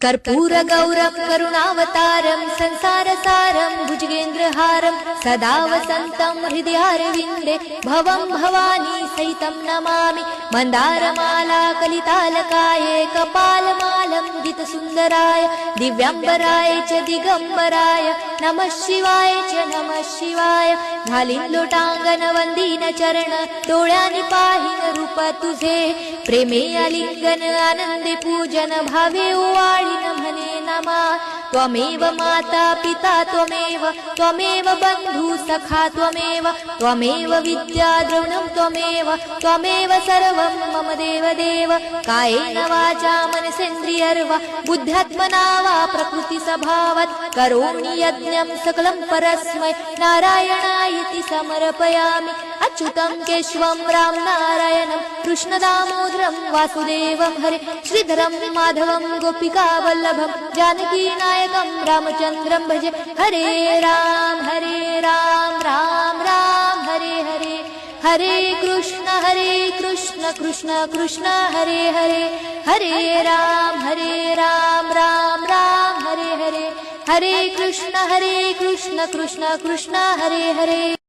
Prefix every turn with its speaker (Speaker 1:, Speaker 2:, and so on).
Speaker 1: कर्पूरगौरं करुणावतारं संसारसारं भुजगेन्द्रहारं सदा वसन्तं हृदयारविन्दे भवं भवानी सहितं नमामि। मन्दारमाला कलितालकाये कपालमालं दितसुन्दराय दिव्याम्बराय च दिगम्बराय नमः शिवाय च नमः शिवाय। घालीन लोटांगण वंदीन चरण डोळ्यांनी पाहिन रूप तुझे प्रेमे आलिंगन आनंदे पूजन भावे ओवाळीन म्हणे नमा। त्वमेव माता पिता त्वमेव त्वमेव बंधु सखा त्वमेव त्वमेव विद्या द्रविणं त्वमेव त्वमेव सर्वं मम देव देव। कायेन वाचा मनसेन्द्रियर्वा बुद्ध्यात्मना वा प्रकृति स्वभावात् करोमि यज्ञं सकलं परस्मै नारायणायति समर्पयामि। अच्युतं केशवं राम नारायणं कृष्ण दामोदरं वासुदेवं हरे श्रीधरं माधवं गोपिका वल्लभं जानकी नायकं रामचन्द्रं भजे। हरे राम राम राम हरे हरे हरे कृष्ण कृष्ण कृष्ण हरे हरे हरे राम राम राम हरे हरे हरे कृष्ण कृष्ण कृष्ण हरे हरे।